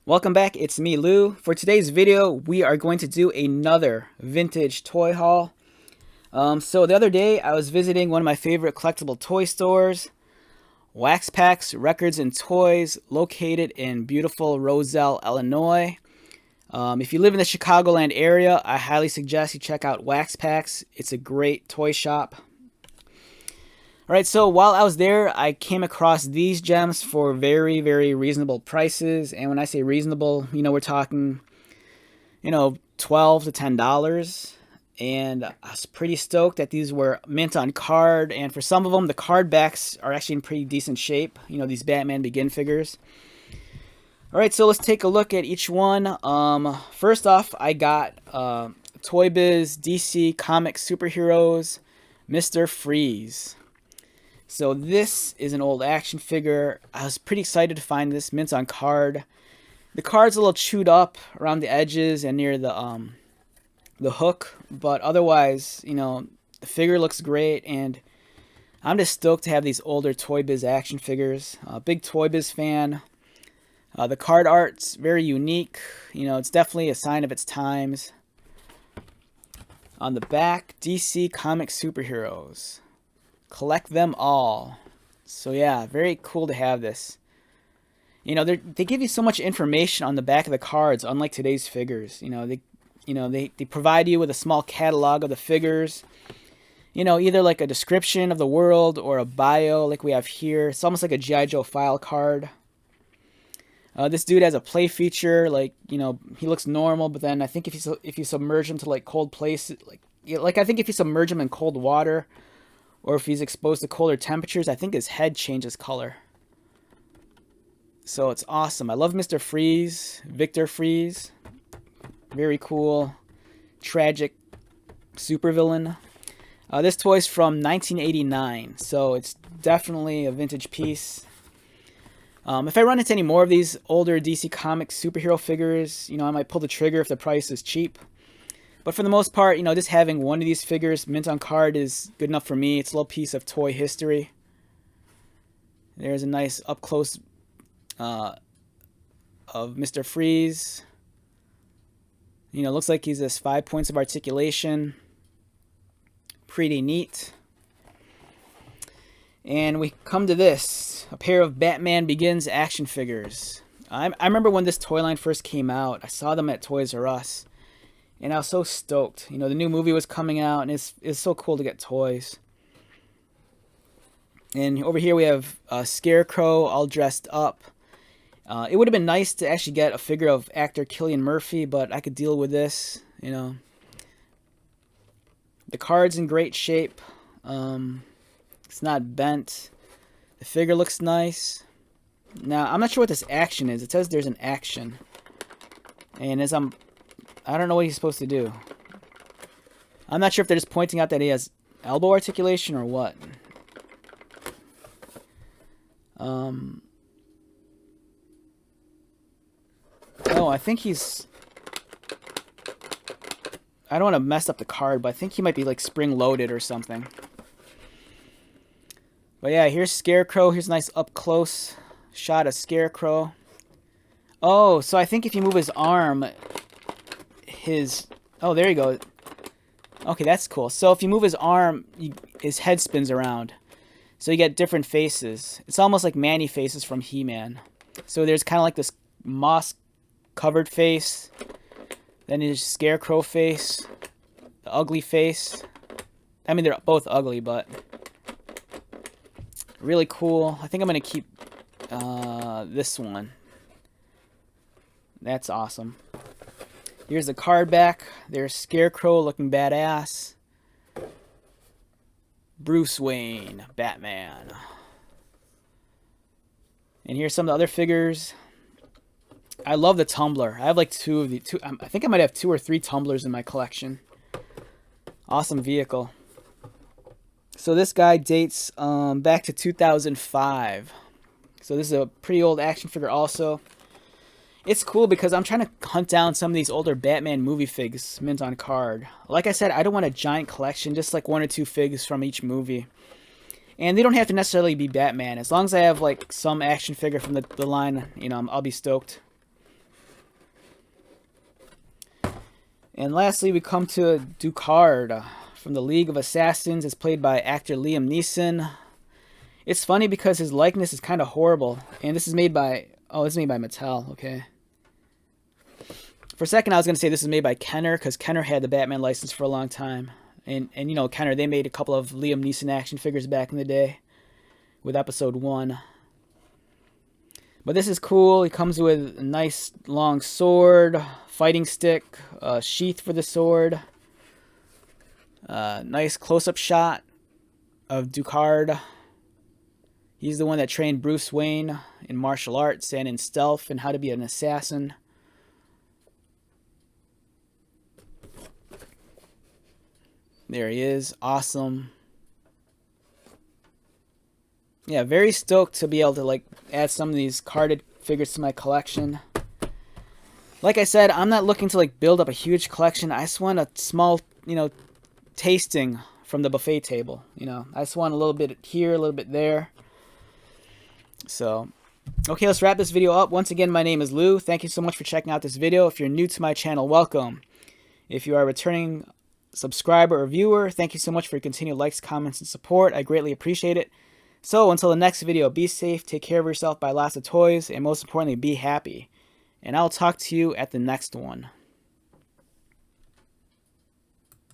Welcome back, it's me Lou. For today's video, we are going to do another vintage toy haul. So the other day, I was visiting one of my favorite collectible toy stores, Wax Packs Records and Toys, located in beautiful Roselle, Illinois. If you live in the Chicagoland area, I highly suggest you check out Wax Packs. It's a great toy shop. Alright, so while I was there, I came across these gems for very, very reasonable prices. And when I say reasonable, we're talking, $12 to $10. And I was pretty stoked that these were mint on card. And for some of them, the card backs are actually in pretty decent shape. These Batman Begin figures. Alright, so let's take a look at each one. First off, I got Toy Biz DC Comic Superheroes Mr. Freeze. So this is an old action figure. I was pretty excited to find this mint on card. The card's a little chewed up around the edges and near the hook, but otherwise, the figure looks great, and I'm just stoked to have these older Toy Biz action figures. Big Toy Biz fan. The card art's very unique. It's definitely a sign of its times. On the back, DC Comic Superheroes. Collect them all. So yeah, very cool to have this. They give you so much information on the back of the cards, unlike today's figures. They provide you with a small catalog of the figures. Either like a description of the world or a bio, like we have here. It's almost like a G.I. Joe file card. This dude has a play feature, he looks normal, but then I think if you submerge him to like cold places, I think if you submerge him in cold water, or if he's exposed to colder temperatures, I think his head changes color. So it's awesome. I love Mr. Freeze, Victor Freeze. Very cool, tragic supervillain. This toy's from 1989, so it's definitely a vintage piece. If I run into any more of these older DC Comics superhero figures, I might pull the trigger if the price is cheap. But for the most part, just having one of these figures mint on card is good enough for me. It's a little piece of toy history. There's a nice up close of Mr. Freeze. Looks like he's just 5 points of articulation. Pretty neat. And we come to this, a pair of Batman Begins action figures. I remember when this toy line first came out. I saw them at Toys R Us. And I was so stoked. The new movie was coming out, and it's so cool to get toys. And over here we have Scarecrow all dressed up. It would have been nice to actually get a figure of actor Cillian Murphy, but I could deal with this, The card's in great shape. It's not bent. The figure looks nice. Now, I'm not sure what this action is. It says there's an action. And I don't know what he's supposed to do. I'm not sure if they're just pointing out that he has elbow articulation or what. Oh, I think he's... I don't want to mess up the card, but I think he might be like spring-loaded or something. But yeah, here's Scarecrow. Here's a nice up-close shot of Scarecrow. Oh, so I think if you move his arm... Oh, there you go. Okay, that's cool. So if you move his arm, his head spins around. So you get different faces. It's almost like Manny faces from He-Man. So there's kind of like this moss-covered face. Then there's Scarecrow face. The ugly face. I mean, they're both ugly, but... really cool. I think I'm going to keep this one. That's awesome. Here's the card back. There's Scarecrow looking badass. Bruce Wayne, Batman. And here's some of the other figures. I love the tumbler. I have like two. I think I might have 2 or 3 tumblers in my collection. Awesome vehicle. So this guy dates back to 2005. So this is a pretty old action figure also. It's cool because I'm trying to hunt down some of these older Batman movie figs mint on card. Like I said, I don't want a giant collection, just like 1 or 2 figs from each movie. And they don't have to necessarily be Batman. As long as I have like some action figure from the line, I'll be stoked. And lastly, we come to Ducard from the League of Assassins. It's played by actor Liam Neeson. It's funny because his likeness is kind of horrible. And this is made by... Oh, this is made by Mattel. Okay. For a second, I was going to say this is made by Kenner, because Kenner had the Batman license for a long time. And you know, Kenner, they made a couple of Liam Neeson action figures back in the day with episode 1. But this is cool. He comes with a nice long sword, fighting stick, a sheath for the sword. Nice close-up shot of Ducard. He's the one that trained Bruce Wayne in martial arts and in stealth and how to be an assassin. There he is. Awesome. Yeah, very stoked to be able to like add some of these carded figures to my collection. Like I said, I'm not looking to like build up a huge collection. I just want a small, tasting from the buffet table. I just want a little bit here, a little bit there. So, okay, let's wrap this video up. Once again, my name is Lou. Thank you so much for checking out this video. If you're new to my channel, welcome. If you are a returning subscriber or viewer, thank you so much for your continued likes, comments, and support. I greatly appreciate it. So, until the next video, be safe, take care of yourself, buy lots of toys, and most importantly, be happy. And I'll talk to you at the next one.